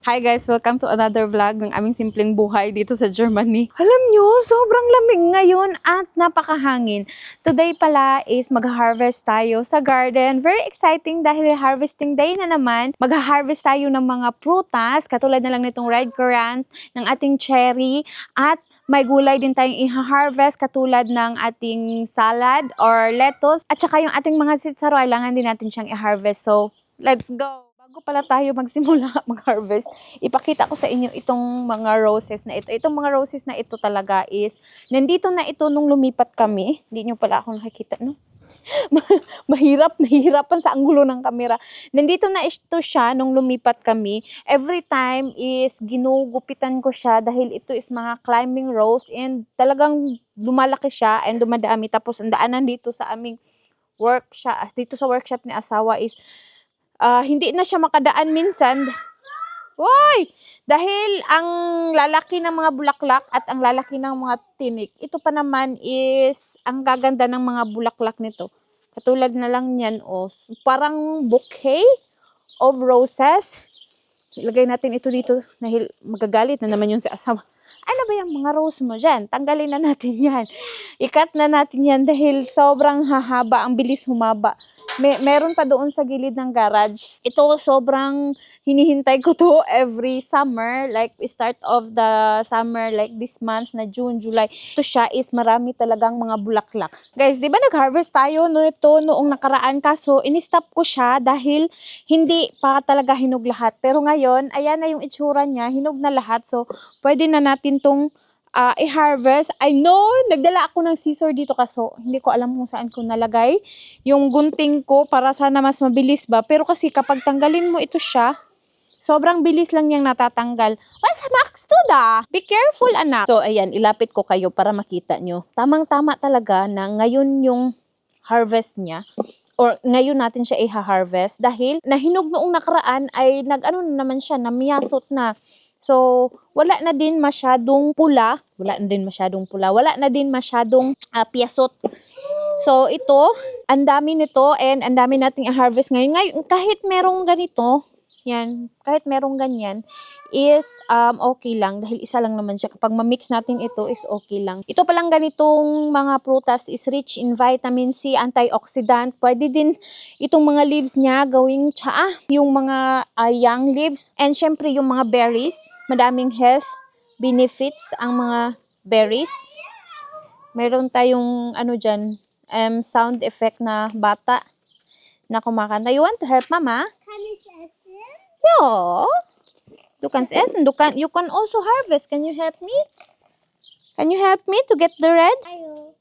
Hi guys! Welcome to another vlog ng aming simpleng buhay dito sa Germany. Alam nyo, sobrang lamig ngayon at napakahangin. Today pala is mag-harvest tayo sa garden. Very exciting dahil harvesting day na naman. Mag-harvest tayo ng mga prutas, katulad na lang nitong red currant, ng ating cherry, at may gulay din tayong i-harvest katulad ng ating salad or lettuce. At saka yung ating mga sitsaro, kailangan din natin siyang i-harvest. So, let's go! Bago pala tayo magsimula mag-harvest, ipakita ko sa inyo itong mga roses na ito. Itong mga roses na ito talaga is, nandito na ito nung lumipat kami. Hindi nyo pala ako nakikita, no? Nahihirapan sa anggulo ng kamera. Nandito na ito siya nung lumipat kami. Every time is ginugupitan ko siya dahil ito is mga climbing rose and talagang lumalaki siya and dumadami. Tapos ang daanan dito sa aming workshop, dito sa workshop ni asawa is hindi na siya makadaan minsan. Why? Dahil ang lalaki ng mga bulaklak at ang lalaki ng mga tinik. Ito pa naman is ang gaganda ng mga bulaklak nito. Katulad na lang niyan, parang bouquet of roses. Ilagay natin ito dito dahil magagalit na naman yung si asawa. Ano ba yung mga rose mo dyan? Tanggalin na natin yan. Ikat na natin yan dahil sobrang hahaba, ang bilis humaba. Meron pa doon sa gilid ng garage. Ito sobrang hinihintay ko to every summer. Like start of the summer like this month na June, July. Ito siya is marami talagang mga bulaklak. Guys, di ba nag-harvest tayo ito noong nakaraan kaso in-stop ko siya dahil hindi pa talaga hinog lahat. Pero ngayon, ayan na yung itsura niya. Hinog na lahat. So, pwede na natin tong i-harvest. I know, nagdala ako ng scissor dito kaso hindi ko alam kung saan ko nalagay yung gunting ko para sana mas mabilis ba. Pero kasi kapag tanggalin mo ito siya, sobrang bilis lang niyang natatanggal. What's max to da? Be careful, anak. So, ayan, ilapit ko kayo para makita nyo. Tamang-tama talaga na ngayon yung harvest niya or ngayon natin siya i-harvest dahil nahinog noong nakaraan ay nag-ano naman siya, namiyasot na. So, wala na din masyadong pula. Wala na din masyadong piyasot. So, ito, ang dami nito and ang dami nating i-harvest ngayon. Ngayon, kahit merong ganito, yan, kahit merong ganyan, is okay lang. Dahil isa lang naman siya. Kapag ma-mix natin ito, is okay lang. Ito palang ganitong mga prutas is rich in vitamin C, antioxidant. Pwede din itong mga leaves niya gawing tsaa. Yung mga young leaves. And syempre yung mga berries. Madaming health benefits ang mga berries. Meron tayong dyan, sound effect na bata na kumakanta. You want to help, Mama? Kann ich essen? Ja. Du kannst essen. You can also harvest. Can you help me? Can you help me to get the red? Ayo.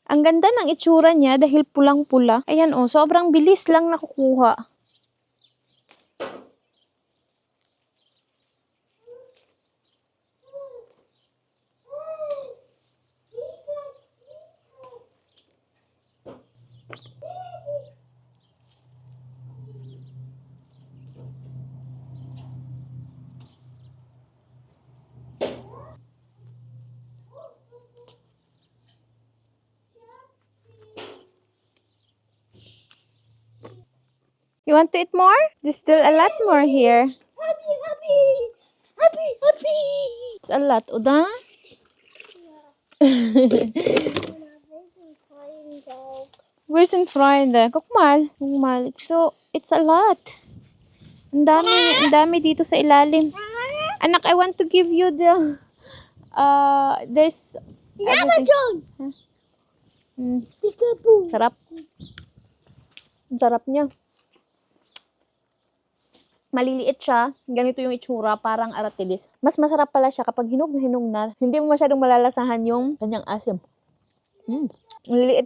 Ang ganda ng itsura niya dahil pulang-pula. Ayan sobrang bilis lang nakukuha. You want to eat more? There's still a lot more here. Happy. It's a lot, Uda. Where's in Freude? Guck mal. It's a lot. Ang dami dito sa ilalim. Anak, I want to give you the, there's, Amazon. Sarap. Ang sarap niya. Maliliit siya. Ganito yung itsura, parang aratilis. Mas masarap pala siya kapag hinog na. Hindi mo masyadong malalasahan yung kanyang asim. Maliliit.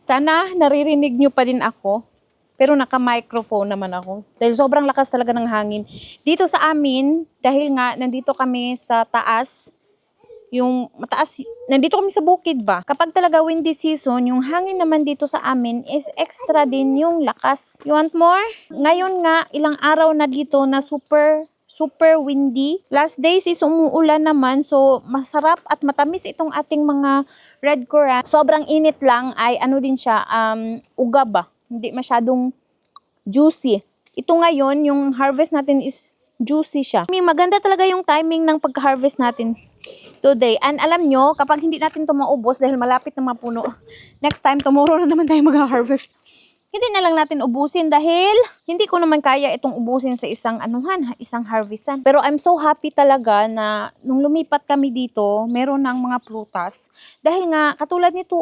Sana naririnig nyo pa din ako. Pero naka-microphone naman ako. Dahil sobrang lakas talaga ng hangin. Dito sa amin, dahil nga nandito kami sa taas, nandito kami sa bukid ba? Kapag talaga windy season, yung hangin naman dito sa amin is extra din yung lakas. You want more? Ngayon nga, ilang araw na dito na super windy. Last days is umuulan naman, so masarap at matamis itong ating mga red currant. Sobrang init lang ay din siya, uga ba? Hindi masyadong juicy. ito ngayon, yung harvest natin is juicy siya. Maganda talaga yung timing ng pag-harvest natin today. And alam nyo, kapag hindi natin ito maubos dahil malapit na mapuno, next time, tomorrow na naman tayo mag-harvest. Hindi na lang natin ubusin dahil hindi ko naman kaya itong ubusin sa isang harvestan. Pero I'm so happy talaga na nung lumipat kami dito, meron ng mga prutas. Dahil nga, katulad nito,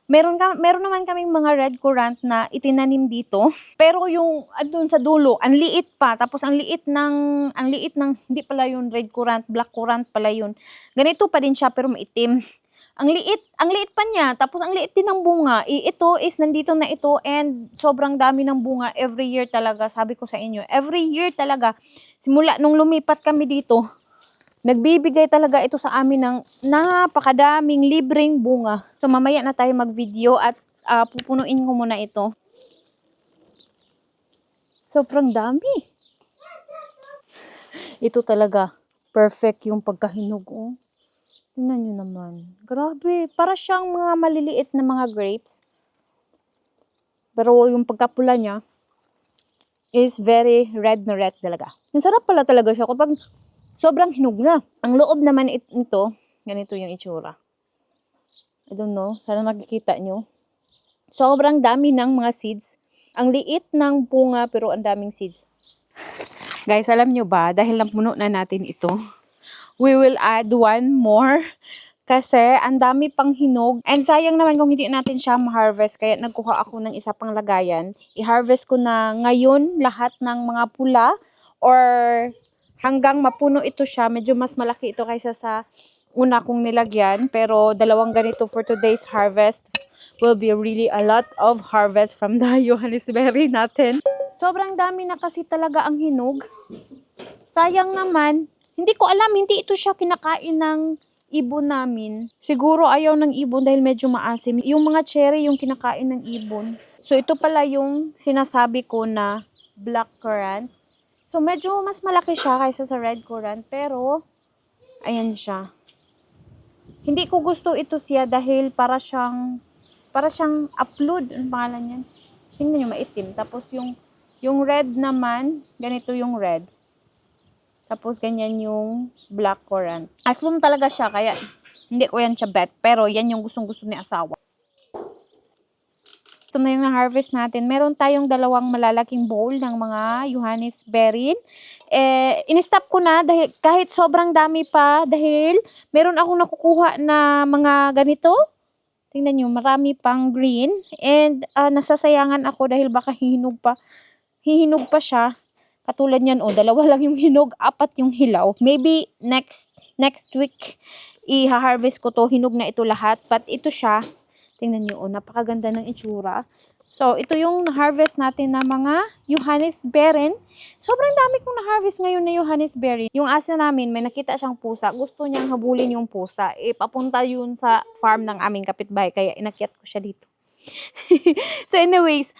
meron naman kaming mga red currant na itinanim dito. Pero yung doon sa dulo, ang liit pa. Tapos ang liit ng, hindi pala yun red currant, black currant pala yun. Ganito pa din siya pero maitim. Ang liit pa niya. Tapos ang liit din ng bunga. Ito is nandito na ito and sobrang dami ng bunga every year talaga. Sabi ko sa inyo, every year talaga. Simula nung lumipat kami dito, nagbibigay talaga ito sa amin ng napakadaming libreng bunga. So mamaya na tayo mag-video at pupunuin ko muna ito. Sobrang dami. Ito talaga, perfect yung pagkahinog. Oh. Tingnan nyo naman. Grabe, para siyang mga maliliit na mga grapes. Pero yung pagkapula niya is very red na red talaga. Yung sarap pala talaga siya kapag sobrang hinog na. Ang loob naman ito, ganito yung itsura. I don't know, sana nakikita nyo. Sobrang dami ng mga seeds. Ang liit ng bunga pero ang daming seeds. Guys, alam nyo ba, dahil napuno na natin ito, we will add one more kasi ang dami pang hinog. And sayang naman kung hindi natin siya ma-harvest. Kaya nagkuha ako ng isa pang lagayan. I-harvest ko na ngayon lahat ng mga pula or hanggang mapuno ito siya. Medyo mas malaki ito kaysa sa una kong nilagyan. Pero dalawang ganito for today's harvest will be really a lot of harvest from the Johannisberry natin. Sobrang dami na kasi talaga ang hinog. Sayang naman. Hindi ko alam, hindi ito siya kinakain ng ibon namin. Siguro ayaw ng ibon dahil medyo maasim. Yung mga cherry yung kinakain ng ibon. So ito pala yung sinasabi ko na black currant. So medyo mas malaki siya kaysa sa red currant. Pero, ayan siya. Hindi ko gusto ito siya dahil para siyang upload. Ano pangalan yan? Tingnan nyo, maitim. Tapos yung red naman, ganito yung red. Tapos, ganyan yung black currant. Aslum talaga siya, kaya hindi ko yan siya bet. Pero, yan yung gustong-gusto ni asawa. Ito na yung na-harvest natin. Meron tayong dalawang malalaking bowl ng mga Johannisberry. In-stop ko na dahil kahit sobrang dami pa. Dahil, meron akong nakukuha na mga ganito. Tingnan nyo, marami pang green. And, nasasayangan ako dahil baka hihinog pa. Hihinog pa siya. Katulad niyan, dalawa lang yung hinog, 4 yung hilaw. Maybe next week, i-harvest ko to. Hinog na ito lahat. But ito siya, tingnan niyo, napakaganda ng itsura. So, ito yung na-harvest natin na mga Johannisberry. Sobrang dami kong na-harvest ngayon na Johannisberry. Yung aso namin, may nakita siyang pusa. Gusto niyang habulin yung pusa. Papunta yun sa farm ng aming kapitbahay. Kaya inakyat ko siya dito. So anyways,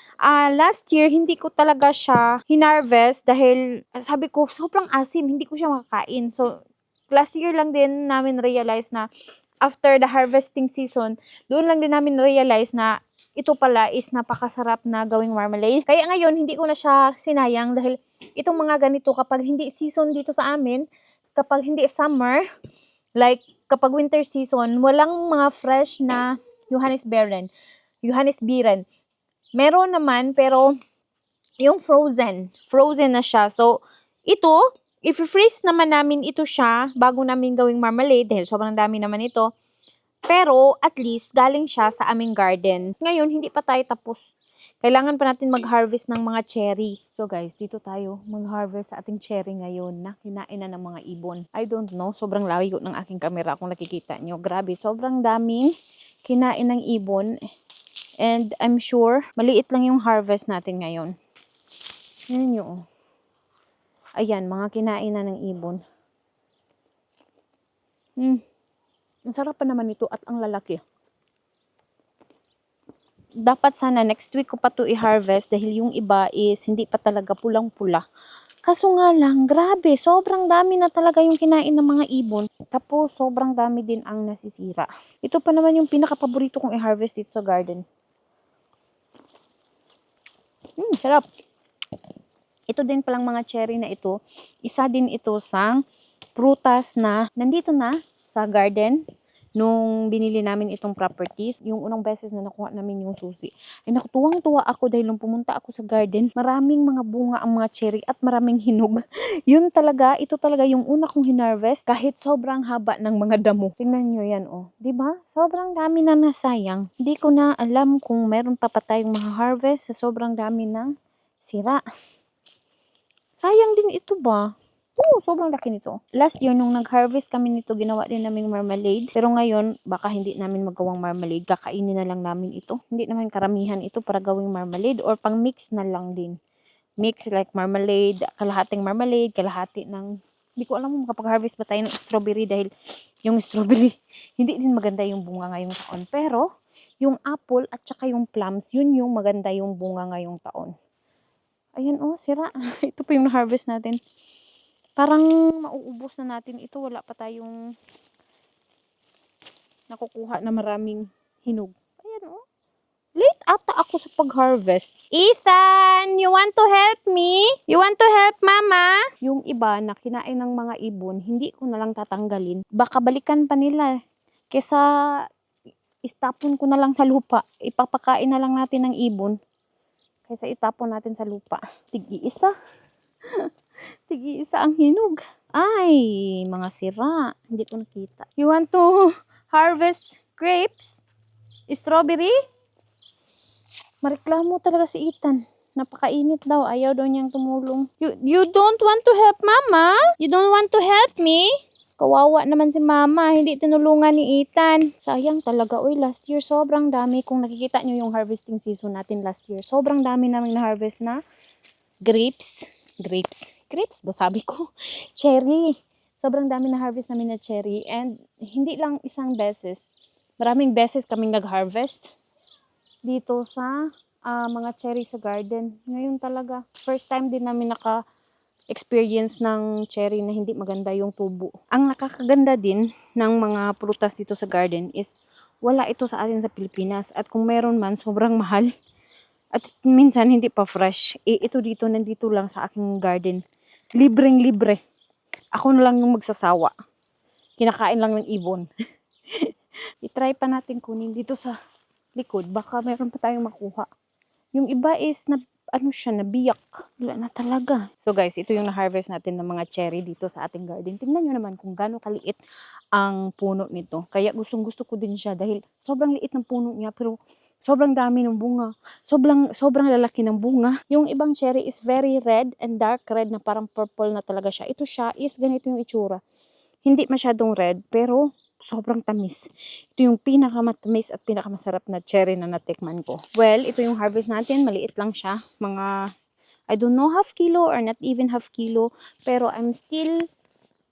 last year, hindi ko talaga siya hinarvest dahil sabi ko, sobrang asim, hindi ko siya makakain. So, last year lang din namin realize na after the harvesting season, doon lang din namin realize na ito pala is napakasarap na gawing marmalade. Kaya ngayon, hindi ko na siya sinayang dahil itong mga ganito kapag hindi season dito sa amin, kapag hindi summer, like kapag winter season, walang mga fresh na Johannisberry. Meron naman, pero yung frozen na siya. So, ito, if-freeze naman namin ito siya bago namin gawing marmalade dahil sobrang dami naman ito. Pero, at least, galing siya sa aming garden. Ngayon, hindi pa tayo tapos. Kailangan pa natin mag-harvest ng mga cherry. So, guys, dito tayo mag-harvest sa ating cherry ngayon na kinain na ng mga ibon. I don't know, sobrang layo ng aking camera kung nakikita nyo. Grabe, sobrang daming kinain ng ibon. And I'm sure, maliit lang yung harvest natin ngayon. Yan nyo. Ayan, mga kinain na ng ibon. Ang sarap pa naman ito at ang lalaki. Dapat sana next week ko pa to i-harvest dahil yung iba is hindi pa talaga pulang-pula. Kaso nga lang, grabe, sobrang dami na talaga yung kinain ng mga ibon. Tapos, sobrang dami din ang nasisira. Ito pa naman yung pinaka-paborito kong i-harvest dito sa garden. Sarap. Ito din palang mga cherry na ito, isa din ito sa prutas na nandito na sa garden nung binili namin itong properties. Yung unang beses na nakuha namin yung susi, ay nakutuwang-tuwa ako dahil nung pumunta ako sa garden, maraming mga bunga ang mga cherry at maraming hinog. Yun talaga, ito talaga yung una kong hinarvest kahit sobrang haba ng mga damo. Tingnan nyo yan, oh. 'Di ba? Sobrang dami na nasayang. Hindi ko na alam kung meron pa tayong mga harvest sa sobrang dami ng sira. Sayang din ito ba? Oo, sobrang laki nito. Last year, nung nag-harvest kami nito, ginawa din namin marmalade. Pero ngayon, baka hindi namin magawang marmalade. Kakainin na lang namin ito. Hindi naman karamihan ito para gawing marmalade or pang mix na lang din. Mix like marmalade, kalahating marmalade, kalahati ng... Hindi ko alam kung makapag-harvest ba tayo ng strawberry dahil yung strawberry, hindi din maganda yung bunga ngayong taon. Pero, yung apple at saka yung plums, yun yung maganda yung bunga ngayong taon. Ayan oh, sira. Ito pa yung na-harvest natin. Parang mauubos na natin ito. Wala pa tayong nakukuha na maraming hinog. Ayan oh. Late ata ako sa pag-harvest. Ethan, you want to help me? You want to help mama? Yung iba na kinain ng mga ibon, hindi ko na lang tatanggalin. Baka balikan pa nila. Kesa istapon ko na lang sa lupa. Ipapakain na lang natin ng ibon. Kaysa itapon natin sa lupa. Tig-iisa. Tig-iisa ang hinog. Ay, mga sira. Hindi ko nakita. You want to harvest grapes? Strawberry? Mareklamo talaga si Ethan. Napakainit daw. Ayaw daw niyang tumulong. You don't want to help mama? You don't want to help me? Kawawa naman si mama. Hindi tinulungan ni Ethan. Sayang talaga. Uy, last year sobrang dami. Kung nakikita niyo yung harvesting season natin last year, sobrang dami namin na-harvest na grapes. Grapes ba sabi ko? Cherry. Sobrang dami na harvest namin na cherry. And hindi lang isang beses. Maraming beses kaming nag-harvest dito sa mga cherry sa garden. Ngayon talaga, first time din namin experience ng cherry na hindi maganda yung tubo. Ang nakakaganda din ng mga prutas dito sa garden is wala ito sa atin sa Pilipinas. At kung meron man, sobrang mahal. At minsan hindi pa fresh. Ito dito, nandito lang sa aking garden. Libreng-libre. Ako na lang yung magsasawa. Kinakain lang ng ibon. I-try pa natin kunin dito sa likod. Baka meron pa tayong makuha. Yung iba is nabiyak. Wala na talaga. So guys, ito yung na-harvest natin ng mga cherry dito sa ating garden. Tingnan nyo naman kung gaano kaliit ang puno nito. Kaya gustong-gusto ko din siya dahil sobrang liit ng puno niya pero sobrang dami ng bunga. Sobrang lalaki ng bunga. Yung ibang cherry is very red and dark red na parang purple na talaga siya. Ito siya is ganito yung itsura. Hindi masyadong red pero sobrang tamis. Ito yung pinakamatamis at pinakamasarap na cherry na natikman ko. Well, ito yung harvest natin. Maliit lang siya. Mga, I don't know, half kilo or not even half kilo. Pero I'm still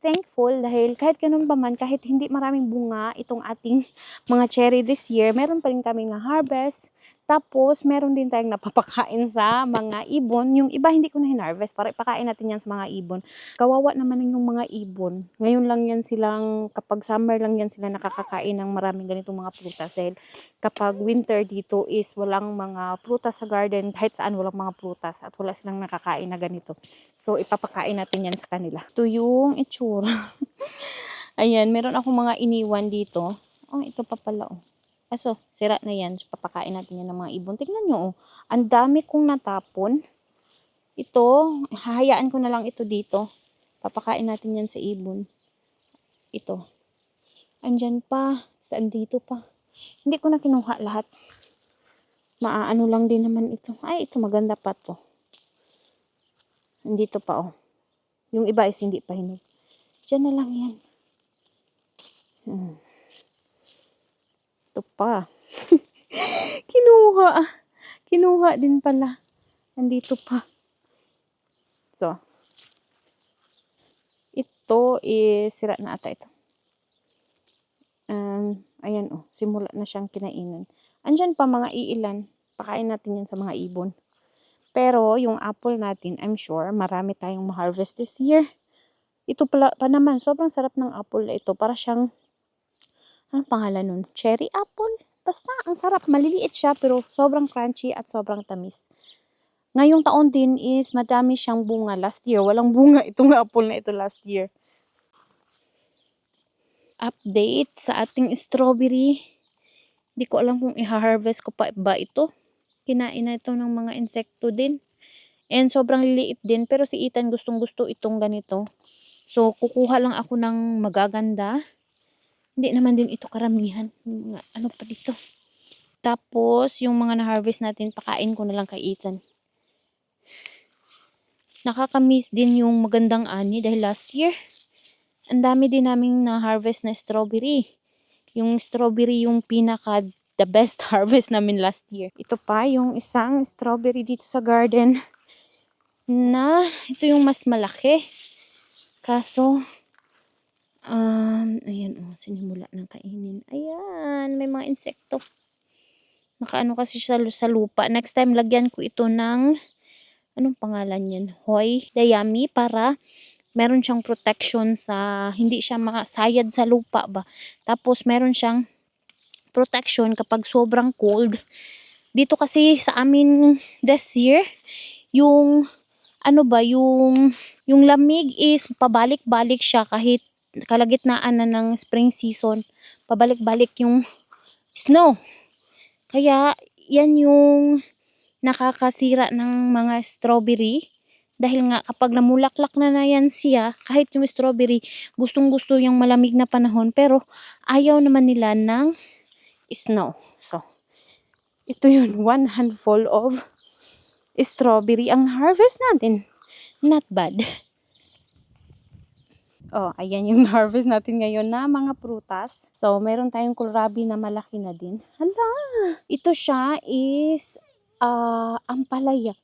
thankful dahil kahit ganun pa man, kahit hindi maraming bunga itong ating mga cherry this year, meron pa rin kami nga harvest. Tapos, meron din tayong napapakain sa mga ibon. Yung iba hindi ko na hinarvest para ipakain natin yan sa mga ibon. Kawawa naman yung mga ibon. Ngayon lang yan silang, kapag summer lang yan sila nakakakain ng maraming ganitong mga prutas. Dahil kapag winter dito is walang mga prutas sa garden, kahit saan walang mga prutas at wala silang nakakain na ganito. So, ipapakain natin yan sa kanila. Ito yung itsura. Ayan, meron akong mga iniwan dito. Oh, ito pa pala, oh. So, sira na yan. So, papakain natin yan ng mga ibon. Tignan nyo, oh. Ang dami kong natapon. Ito, hahayaan ko na lang ito dito. Papakain natin yan sa ibon. Ito. Andyan pa. Saan dito pa? Hindi ko na kinuha lahat. Maaano lang din naman ito. Ay, ito maganda pa to. Andito pa, oh. Yung iba is hindi pa hinog. Diyan na lang yan. Ito pa. Kinuha din pala. Nandito pa. So. Ito is sira na ata ito. Ayan oh. Simula na siyang kinainan. Andyan pa mga iilan. Pakain natin yan sa mga ibon. Pero yung apple natin, I'm sure marami tayong ma-harvest this year. Ito pala pa naman. Sobrang sarap ng apple na ito. Para siyang anong pangalan nun? Cherry apple? Basta, ang sarap. Maliliit siya, pero sobrang crunchy at sobrang tamis. Ngayong taon din is madami siyang bunga. Last year, walang bunga itong apple na ito last year. Update sa ating strawberry. Di ko alam kung i-harvest ko pa ba ito. Kinain na ito ng mga insekto din. And sobrang liliit din. Pero si Ethan gustong gusto itong ganito. So, kukuha lang ako ng magaganda. Hindi naman din ito karamihan. Ano pa dito? Tapos, yung mga na-harvest natin, pakain ko na lang kay Ethan. Nakakamiss din yung magandang ani dahil last year, ang dami din naming na-harvest na strawberry. Yung strawberry yung pinaka the best harvest namin last year. Ito pa yung isang strawberry dito sa garden na ito yung mas malaki. Kaso, ayan sinimula ng kainin. Ayan, may mga insekto. Nakaano kasi siya sa lupa. Next time, lagyan ko ito ng, anong pangalan yan? Hoy, dayami para meron siyang protection sa, hindi siya makasayad sa lupa ba. Tapos, meron siyang protection kapag sobrang cold. Dito kasi sa amin this year, yung, yung lamig is pabalik-balik siya kahit kalagitnaan na ng spring season. Pabalik-balik yung snow. Kaya, yan yung nakakasira ng mga strawberry. Dahil nga, kapag namulaklak na yan siya, kahit yung strawberry, gustong-gusto yung malamig na panahon. Pero, ayaw naman nila ng snow. So, ito yun, one handful of strawberry ang harvest natin. Not bad. Oh, ayan yung harvest natin ngayon na mga prutas. So, meron tayong kohlrabi na malaki na din. Hala! Ito siya is ampalaya.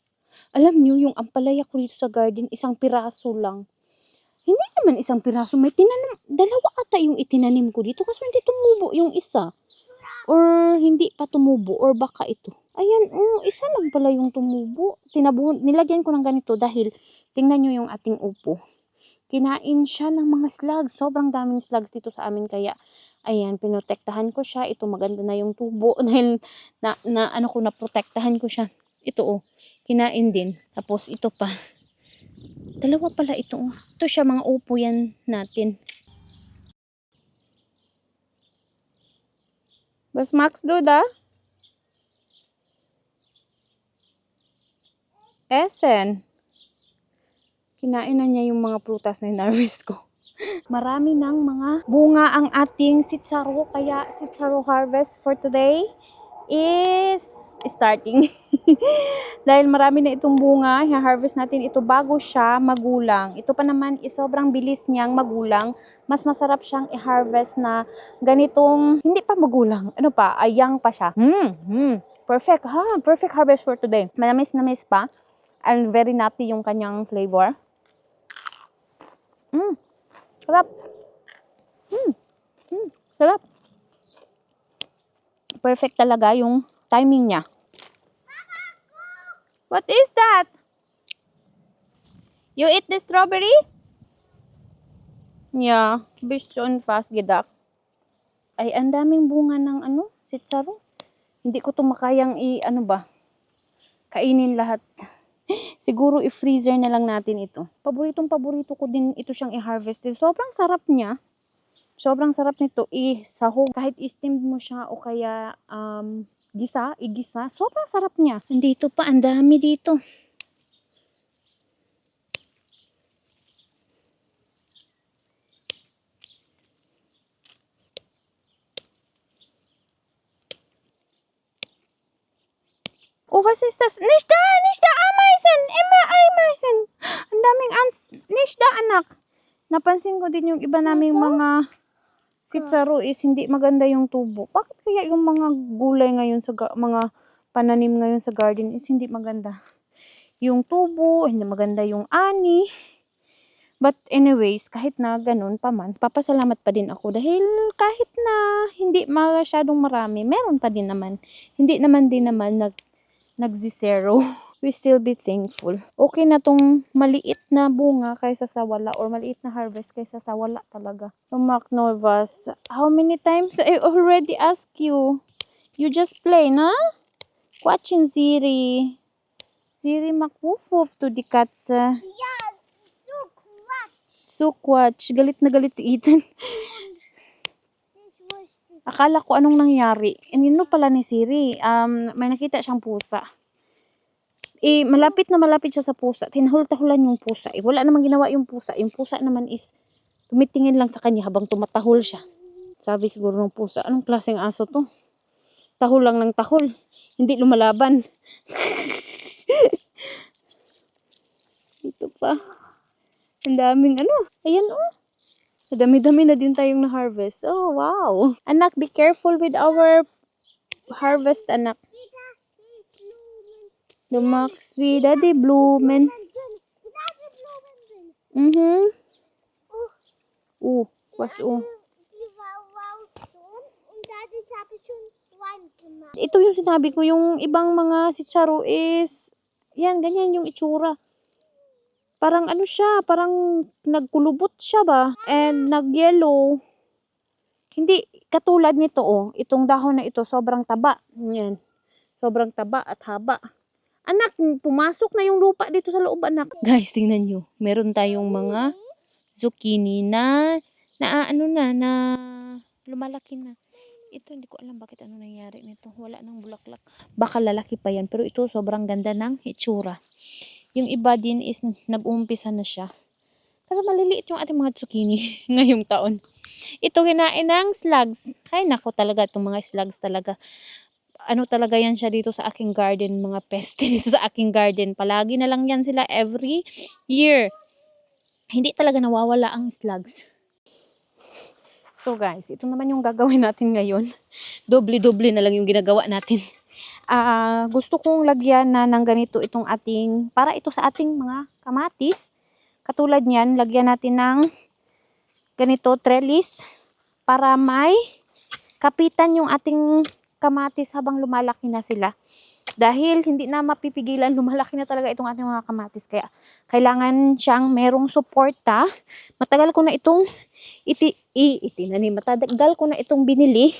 Alam nyo, yung ampalaya ko dito sa garden, isang piraso lang. Hindi naman isang piraso. May tinanim, dalawa ata yung itinanim ko dito kasi hindi tumubo yung isa. Or hindi pa tumubo, or baka ito. Ayan, isa lang pala yung tumubo. Nilagyan ko ng ganito dahil, tingnan nyo yung ating upo. Kinain siya ng mga slugs. Sobrang daming slugs dito sa amin. Kaya, ayan, pinotektahan ko siya. Ito, maganda na yung tubo. Dahil, naprotektahan ko siya. Ito, kinain din. Tapos, ito pa. Dalawa pala ito. Ito siya, mga upo yan natin. Bas Max Duda? Esen. Kinain na niya yung mga prutas na hinarvest ko. Marami ng mga bunga ang ating sitsaro. Kaya sitsaro harvest for today is starting. Dahil marami na itong bunga, i-harvest natin ito bago siya magulang. Ito pa naman is sobrang bilis niyang magulang. Mas masarap siyang i-harvest na ganitong hindi pa magulang. Ano pa, young pa siya. Perfect ha, perfect harvest for today. Manamis-namis pa. And very nutty yung kanyang flavor. Sarap. Sarap. Perfect talaga yung timing niya. What is that? You eat the strawberry? Yeah, based on fast gidak. Ay, ang daming bunga ng sitsaro. Hindi ko to makayang kainin lahat. Siguro i-freezer na lang natin ito. Paborito ko din ito siyang i-harvest. Sobrang sarap niya. Sobrang sarap nito i-sahog. Kahit i-steam mo siya o kaya igisa. Sobrang sarap niya. Nandito pa, ang dami dito. Oh, was ist das? Nicht da, Ameisen! Immer Ameisen! Ang daming ants. Nicht da, anak. Napansin ko din yung iba naming mga sitsaro is hindi maganda yung tubo. Bakit kaya yung mga gulay ngayon sa mga pananim ngayon sa garden is hindi maganda? Yung tubo, hindi maganda yung ani. But anyways, kahit na ganun pa man, papasalamat pa din ako dahil kahit na hindi masyadong marami, meron pa din naman. Hindi naman din naman nagzisero. We still be thankful. Okay na tong maliit na bunga kaysa sa wala or maliit na harvest kaysa sa wala talaga. So, Mac Novas, how many times I already asked you? You just play, na? Watching Ziri. Siri makufuf to the cats. Yeah, so what? Sukwatch. Galit na galit si Ethan. This was the Akala ko anong nangyari. Ano pala ni Siri? May nakita siyang pusa. Malapit na malapit siya sa pusa. Tinahol-tahulan yung pusa. Wala namang ginawa yung pusa. Yung pusa naman is tumitingin lang sa kanya habang tumatahol siya. Sabi siguro ng pusa, anong klaseng aso to? Tahol lang ng tahol. Hindi lumalaban. Ito pa. Ang daming ano. Ayan oh. Dami-dami na din tayong na-harvest. Oh, wow. Anak, be careful with our harvest, anak. Lumax, daddy bloomin. Mhm. Was Ito yung sinabi ko, yung ibang mga sitsaro is, yan, ganyan yung itsura. Parang ano siya, parang nagkulubot siya ba? And nag-yellow. Hindi katulad nito oh, itong dahon na ito sobrang taba. Yan. Sobrang taba at haba. Anak, pumasok na yung lupa dito sa loob, anak. Guys, tingnan nyo. Meron tayong mga zucchini na lumalaki na. Ito, hindi ko alam bakit ano nangyari nito. Wala nang bulaklak. Baka lalaki pa yan. Pero ito, sobrang ganda ng itsura. Yung iba din is nag-uumpisa na siya. Kasi maliliit yung ating mga zucchini ngayong taon. Ito, kinain ng slugs. Ay, nako talaga. Itong mga slugs talaga. Ano talaga yan siya dito sa aking garden. Mga peste dito sa aking garden. Palagi na lang yan sila every year. Hindi talaga nawawala ang slugs. So guys, ito naman yung gagawin natin ngayon. Doble-doble na lang yung ginagawa natin. Gusto kong lagyan na ng ganito itong ating, para ito sa ating mga kamatis. Katulad niyan, lagyan natin ng ganito, trellis. Para may kapitan yung ating kamatis habang lumalaki na sila. Dahil hindi na mapipigilan, lumalaki na talaga itong ating mga kamatis. Kaya kailangan siyang merong suporta. Matagal ko na itong matagal ko na itong binili.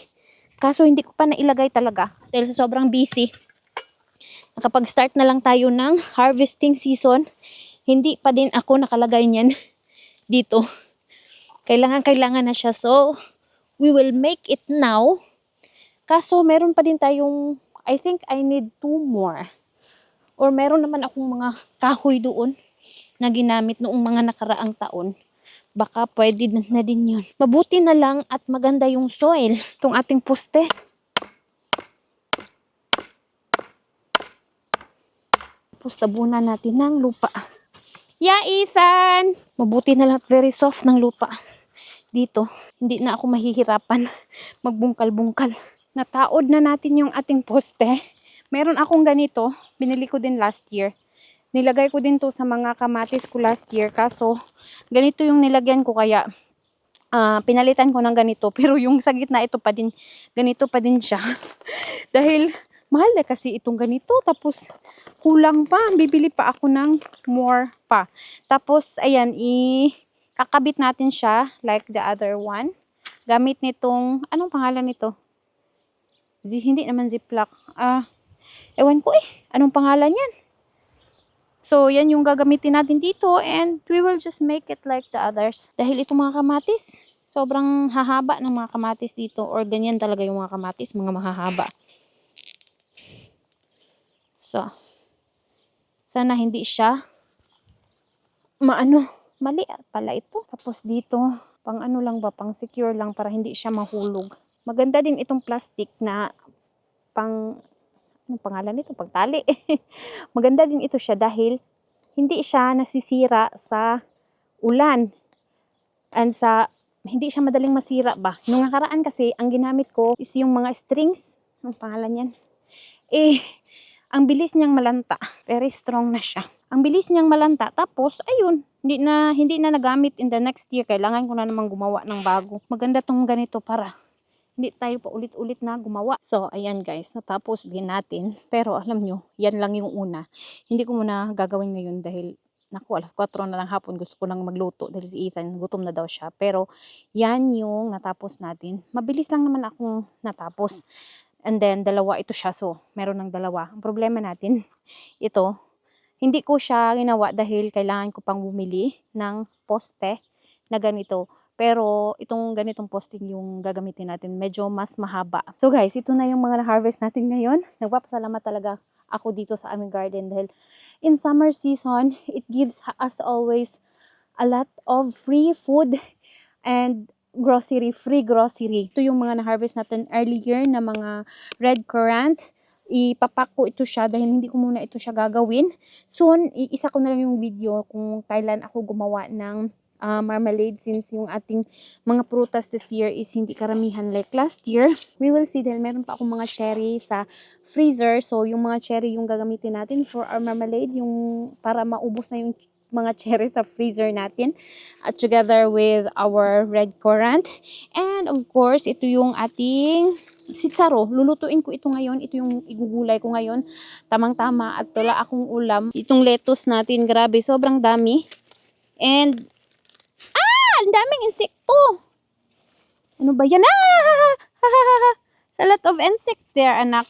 Kaso hindi ko pa nailagay talaga. Dahil sa sobrang busy. Nakapag-start na lang tayo ng harvesting season. Hindi pa din ako nakalagay niyan dito. Kailangan na siya. So, we will make it now. Kaso meron pa din tayong, I think I need 2 more. Or meron naman akong mga kahoy doon na ginamit noong mga nakaraang taon. Baka pwede na din yun. Mabuti na lang at maganda yung soil. Itong ating poste. Tapos tabunan natin ng lupa. Yeah, Ethan! Mabuti na lang at very soft ng lupa. Dito, hindi na ako mahihirapan magbungkal-bungkal. Nataod na natin yung ating poste. Meron akong ganito. Binili ko din last year. Nilagay ko din to sa mga kamatis ko last year. Kaso, ganito yung nilagyan ko kaya pinalitan ko ng ganito. Pero yung sa gitna ito pa din, ganito pa din siya. Dahil mahal na kasi itong ganito. Tapos kulang pa. Bibili pa ako ng more pa. Tapos ayan, kakabit natin siya like the other one. Gamit nitong, anong pangalan nito? Hindi naman ziplock. Ewan ko anong pangalan yan? So, yan yung gagamitin natin dito and we will just make it like the others. Dahil itong mga kamatis, sobrang hahaba ng mga kamatis dito or ganyan talaga yung mga kamatis, mga mahahaba. So, sana hindi siya mali pala ito. Tapos dito, pang ano lang ba, pang secure lang para hindi siya mahulog. Maganda din itong plastic na anong pangalan nito? Pagtali. Maganda din ito siya dahil hindi siya nasisira sa ulan. And hindi siya madaling masira ba. Nung nakaraan kasi, ang ginamit ko is yung mga strings. Anong pangalan yan? Ang bilis niyang malanta. Very strong na siya. Ang bilis niyang malanta. Tapos, ayun, hindi na nagamit in the next year. Kailangan ko na namang gumawa ng bago. Maganda tong ganito para hindi tayo pa ulit-ulit na gumawa. So, ayan guys, natapos din natin. Pero alam nyo, yan lang yung una. Hindi ko muna gagawin ngayon dahil, naku, alas 4 na lang hapon. Gusto ko nang magluto dahil si Ethan, gutom na daw siya. Pero, yan yung natapos natin. Mabilis lang naman akong natapos. And then, dalawa ito siya. So, meron ng dalawa. Ang problema natin, ito, Hindi ko siya ginawa dahil kailangan ko pang bumili ng poste na ganito. Pero itong ganitong posting yung gagamitin natin. Medyo mas mahaba. So guys, ito na yung mga na-harvest natin ngayon. Nagpapasalamat talaga ako dito sa aming garden dahil in summer season, it gives us always a lot of free food and free grocery. Ito yung mga na-harvest natin earlier na mga red currant. Ipapak ko ito siya dahil hindi ko muna ito siya gagawin. Soon, iisa ko na lang yung video kung kailan ako gumawa ng marmalade since yung ating mga prutas this year is hindi karamihan like last year. We will see dahil meron pa akong mga cherry sa freezer. So, yung mga cherry yung gagamitin natin for our marmalade, yung para maubos na yung mga cherry sa freezer natin at together with our red currant. And of course, ito yung ating sitsaro. Lulutuin ko ito ngayon. Ito yung igugulay ko ngayon. Tamang-tama at wala akong ulam. Itong lettuce natin, grabe, sobrang dami. And, ang daming insekto. Ano ba yan? A lot of insect there, anak.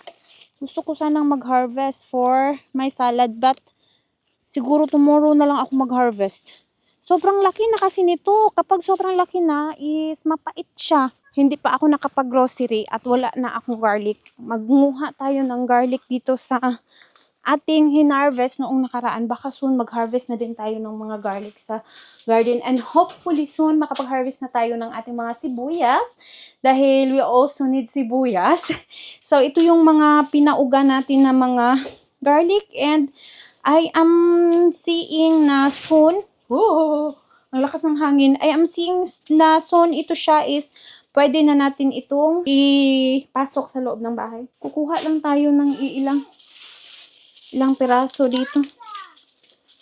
Gusto ko sanang mag-harvest for my salad, but siguro tomorrow na lang ako mag-harvest. Sobrang laki na kasi nito. Kapag sobrang laki na, is mapait siya. Hindi pa ako nakapag-grocery at wala na akong garlic. Magmuha tayo ng garlic dito sa ating hinarvest noong nakaraan. Baka soon mag-harvest na din tayo ng mga garlic sa garden. And hopefully soon makapag-harvest na tayo ng ating mga sibuyas. Dahil we also need sibuyas. So ito yung mga pinauga natin na mga garlic. And I am seeing na soon, ang lakas ng hangin. I am seeing na soon ito siya is pwede na natin itong ipasok sa loob ng bahay. Kukuha lang tayo ng ilang piraso dito.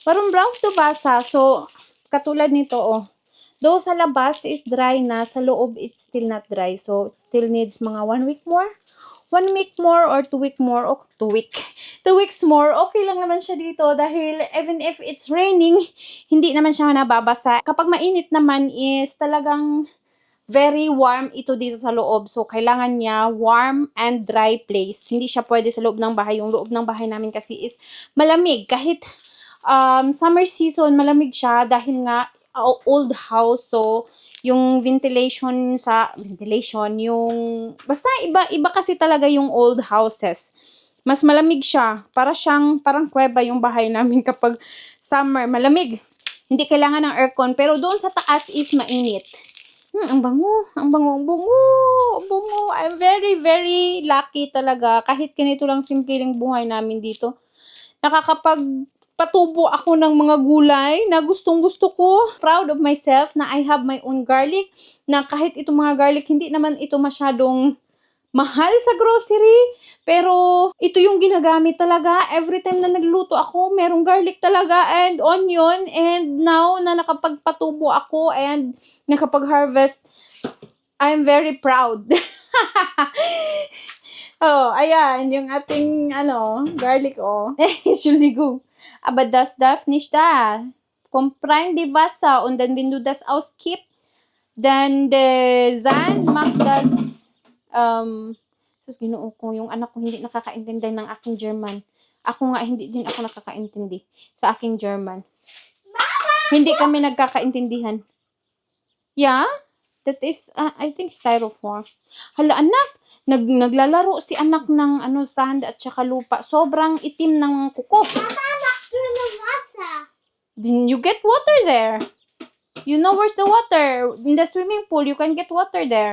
Parang brown to basa. So, katulad nito, oh. Though sa labas is dry na, sa loob it's still not dry. So, it still needs mga 1 week more. 1 week more or 2 week more. Oh, 2 weeks more. Okay lang naman siya dito dahil even if it's raining, hindi naman siya nababasa. Kapag mainit naman is talagang very warm ito dito sa loob. So, kailangan niya warm and dry place. Hindi siya pwede sa loob ng bahay. Yung loob ng bahay namin kasi is malamig. Kahit summer season, malamig siya dahil nga old house. So, yung ventilation, yung, basta iba kasi talaga yung old houses. Mas malamig siya. Parang kuweba yung bahay namin kapag summer. Malamig. Hindi kailangan ng aircon. Pero doon sa taas is mainit. Ang bango. I'm very, very lucky talaga. Kahit ganito lang simple lang buhay namin dito. Nakakapagpatubo ako ng mga gulay na gustong-gusto ko. Proud of myself na I have my own garlic. Na kahit itong mga garlic, hindi naman ito masyadong mahal sa grocery. Pero ito yung ginagamit talaga. Every time na nagluto ako, merong garlic talaga and onion. And now na nakapagpatubo ako and nakapag-harvest, I'm very proud. Oh, ayan, yung ating, garlic, oh. Entschuldigung. Aber das darf nicht da. Komprein die Wasser und dann, wenn du das auskipp, dann der Sand macht das, ginoo ko, yung anak ko hindi nakakaintindi ng aking German. Ako nga, hindi din ako nakakaintindi sa aking German. Mama! Hindi kami nagkakaintindihan. Yeah? That is, I think, styrofoam. Hala, anak! Naglalaro si anak ng sand at saka lupa. Sobrang itim ng kuko. Mama, machst du in Wasser? Then you get water there. You know where's the water? In the swimming pool, you can get water there.